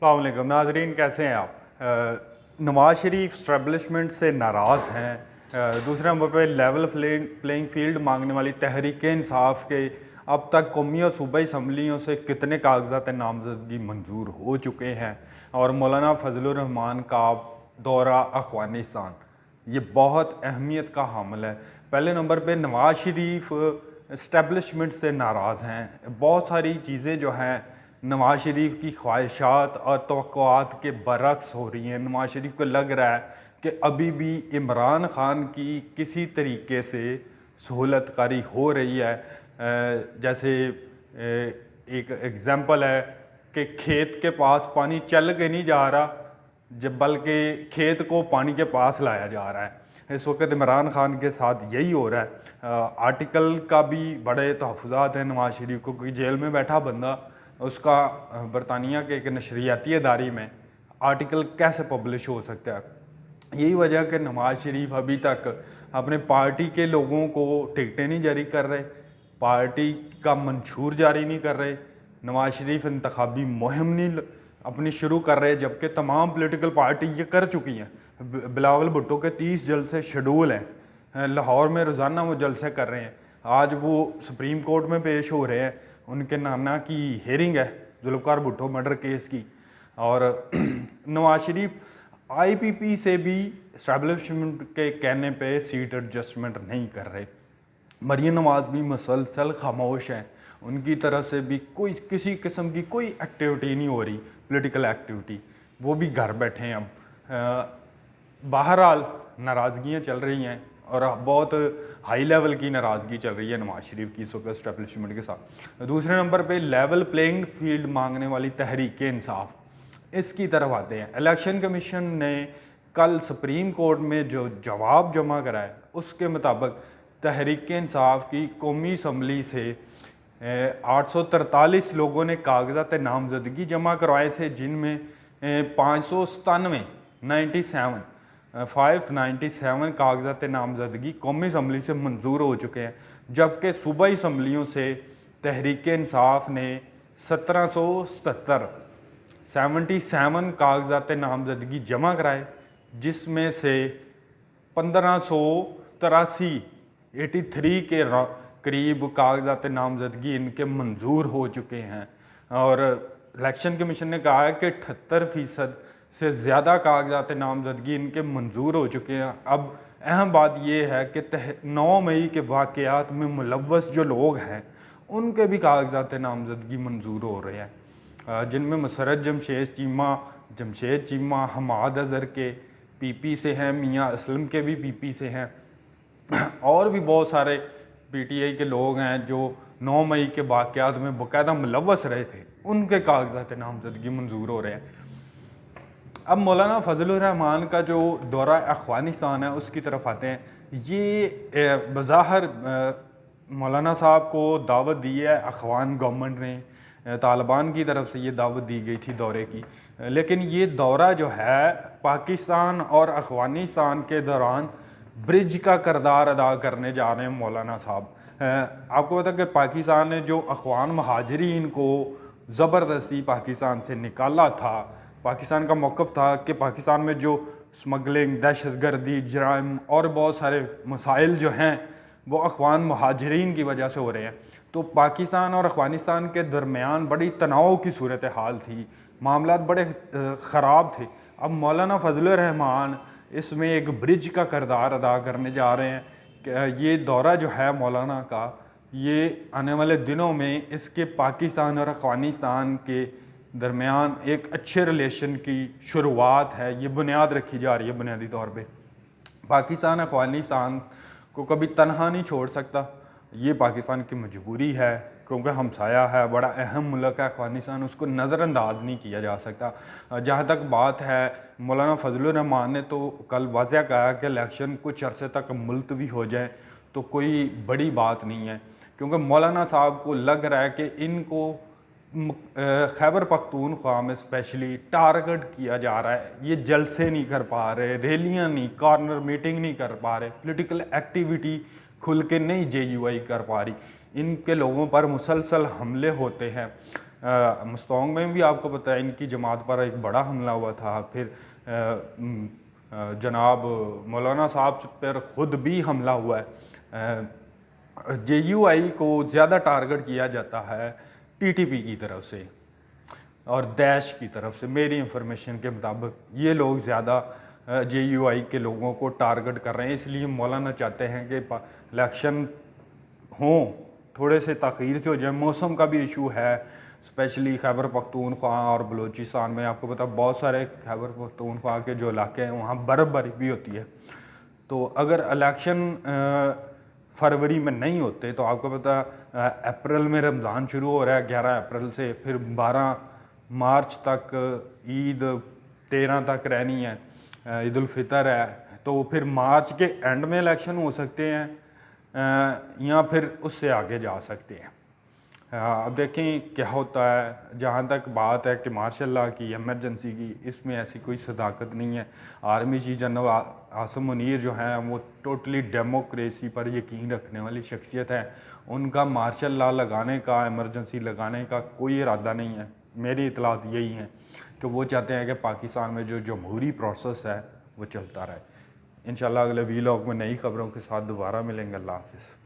अस्सलाम वालेकुम नाजरीन, कैसे हैं आप? नवाज शरीफ स्टैब्लिशमेंट से नाराज़ हैं। दूसरे नंबर पे लेवल प्लेइंग फील्ड मांगने वाली तहरीक इंसाफ के अब तक कौमी और सूबाई असम्बलियों से कितने कागजात नामजदगी मंजूर हो चुके हैं, और मौलाना फजलुर रहमान का दौरा अफ़गानिस्तान ये बहुत अहमियत का हामिल है। पहले नंबर पे नवाज शरीफ इस्टेब्लिशमेंट से नाराज़ हैं। बहुत सारी चीज़ें जो हैं नवाज शरीफ की ख्वाहिशात और तवक्कुआत के बरक्स हो रही हैं। नवाज शरीफ को लग रहा है कि अभी भी इमरान ख़ान की किसी तरीके से सहूलतकारी हो रही है। जैसे एक एग्ज़ाम्पल है कि खेत के पास पानी चल के नहीं जा रहा, जब बल्कि खेत को पानी के पास लाया जा रहा है। इस वक्त इमरान ख़ान के साथ यही हो रहा है। आर्टिकल का भी बड़े तहफ़्फ़ुज़ात हैं नवाज शरीफ को, कोई जेल में बैठा बंदा उसका बरतानिया के एक नशरियाती इदारे में आर्टिकल कैसे पब्लिश हो सकता है। यही वजह कि नवाज शरीफ अभी तक अपने पार्टी के लोगों को टिकटें नहीं जारी कर रहे, पार्टी का मंशूर जारी नहीं कर रहे, नवाज शरीफ इंतखाबी मुहिम नहीं अपनी शुरू कर रहे, जबकि तमाम पॉलिटिकल पार्टी ये कर चुकी हैं। बिलावल भुट्टो के 30 जलसे शेड्यूल हैं, लाहौर में रोज़ाना वो जलसे कर रहे हैं। आज वो सुप्रीम कोर्ट में पेश हो रहे हैं, उनके नाना की हेयरिंग है जुल्फ़िकार भुट्टो मर्डर केस की। और नवाज शरीफ आईपीपी से भी इस्टेब्लिशमेंट के कहने पे सीट एडजस्टमेंट नहीं कर रहे। मरीम नवाज भी मुसलसल खामोश हैं, उनकी तरफ से भी कोई किसी किस्म की कोई एक्टिविटी नहीं हो रही, पॉलिटिकल एक्टिविटी। वो भी घर बैठे हैं। अब बहरहाल नाराज़गियाँ चल रही हैं और बहुत हाई लेवल की नाराज़गी चल रही है नवाज शरीफ की इस वक्त एस्टेब्लिशमेंट के साथ। दूसरे नंबर पे लेवल प्लेइंग फील्ड मांगने वाली तहरीक इंसाफ, इसकी तरफ आते हैं। इलेक्शन कमीशन ने कल सुप्रीम कोर्ट में जो जवाब जमा कराया उसके मुताबिक तहरीक इंसाफ की कौमी असम्बली से 843 लोगों ने कागजात नामजदगी जमा करवाए थे, जिनमें 597 कागजात नामजदगी कौमी असम्बली से मंजूर हो चुके हैं, जबकि सूबाई असम्बलियों से तहरीक इंसाफ ने 1777 कागजात नामजदगी जमा कराए, जिसमें से 1583 के करीब कागजात नामजदगी इनके मंजूर हो चुके हैं। और इलेक्शन कमीशन ने कहा है कि 78% से ज़्यादा कागजात नामजदगी इनके मंजूर हो चुके हैं। अब अहम बात यह है कि 9 मई के वाक़यात में मुलव्वस जो लोग हैं उनके भी कागजात नामजदगी मंजूर हो रहे हैं, जिनमें मसरत जमशेद चीमा हमाद अज़हर के पीपी से हैं, मियाँ असलम के भी पीपी से हैं, और भी बहुत सारे पीटीआई के लोग हैं जो 9 मई के वाक़यात में बाकायदा मुलव्वस रहे थे, उनके कागजात नामजदगी मंजूर हो रहे हैं। अब मौलाना फजलुर रहमान का जो दौरा अफ़गानिस्तान है उसकी तरफ आते हैं। ये बज़ाहिर मौलाना साहब को दावत दी है अफ़गान गवर्नमेंट ने, तालिबान की तरफ से ये दावत दी गई थी दौरे की, लेकिन ये दौरा जो है पाकिस्तान और अफ़गानिस्तान के दौरान ब्रिज का किरदार अदा करने जा रहे हैं मौलाना साहब। आपको पता है कि पाकिस्तान ने जो अफ़गान महाजरीन को ज़बरदस्ती पाकिस्तान से निकाला था, पाकिस्तान का मौक़िफ़ था कि पाकिस्तान में जो स्मगलिंग, दहशतगर्दी, जराइम और बहुत सारे मसाइल जो हैं वो अफ़गान महाजरीन की वजह से हो रहे हैं। तो पाकिस्तान और अफ़गानिस्तान के दरमियान बड़ी तनाव की सूरत हाल थी, मामला बड़े ख़राब थे। अब मौलाना फजलुर रहमान इसमें एक ब्रिज का किरदार अदा करने जा रहे हैं। ये दौरा जो है मौलाना का, ये आने वाले दिनों में इसके पाकिस्तान और अफ़गानिस्तान के दरमियान एक अच्छे रिलेशन की शुरुआत है, ये बुनियाद रखी जा रही है। बुनियादी तौर पे पाकिस्तान अफ़गानिस्तान को कभी तनहा नहीं छोड़ सकता, ये पाकिस्तान की मजबूरी है, क्योंकि हमसाया है, बड़ा अहम मुल्क है अफ़गानिस्तान, उसको नज़रअंदाज नहीं किया जा सकता। जहाँ तक बात है मौलाना फजलुर रहमान ने तो कल वाज़ह कहा कि इलेक्शन कुछ अरसे तक मुलतवी हो जाए तो कोई बड़ी बात नहीं है, क्योंकि मौलाना साहब को लग रहा है कि इनको खैबर पख्तूनख्वा में स्पेशली टारगेट किया जा रहा है। ये जलसे नहीं कर पा रहे, रैलियाँ नहीं, कॉर्नर मीटिंग नहीं कर पा रहे, पॉलिटिकल एक्टिविटी खुल के नहीं जेयूआई कर पा रही, इनके लोगों पर मुसलसल हमले होते हैं। मस्तोंग में भी आपको पता है इनकी जमात पर एक बड़ा हमला हुआ था। फिर जनाब मौलाना साहब पर ख़ुद भी हमला हुआ है। JUI को ज़्यादा टारगेट किया जाता है TTP की तरफ से और दैश की तरफ से। मेरी इंफॉर्मेशन के मुताबिक ये लोग ज़्यादा JUI के लोगों को टारगेट कर रहे हैं, इसलिए मौलाना चाहते हैं कि इलेक्शन हों, थोड़े से ताख़ीर से हो जाए। मौसम का भी इशू है, स्पेशली खैबर पख्तूनख्वा और बलूचिस्तान में आपको पता बहुत सारे खैबर पख्तूनख्वा के जो इलाके हैं वहाँ बर्फ़बारी भी होती है। तो अगर इलेक्शन फरवरी में नहीं होते तो आपको पता अप्रैल में रमज़ान शुरू हो रहा है 11 अप्रैल से, फिर 12 मार्च तक ईद 13 तक रहनी है, ईद उल फितर है। तो फिर मार्च के एंड में इलेक्शन हो सकते हैं या फिर उससे आगे जा सकते हैं। अब देखें क्या होता है। जहाँ तक बात है कि मार्शल लॉ की, एमरजेंसी की, इसमें ऐसी कोई सदाकत नहीं है। Army chief general Asim Munir जो हैं वो टोटली डेमोक्रेसी पर यकीन रखने वाली शख्सियत है। उनका मार्शल लॉ लगाने का, एमरजेंसी लगाने का कोई इरादा नहीं है। मेरी इतलात यही हैं कि वो चाहते हैं कि पाकिस्तान में जो जमहूरी प्रोसेस है वो चलता रहे। इंशाल्लाह अगले वीलॉग में नई खबरों के साथ दोबारा मिलेंगे। अल्लाह हाफ़िज़।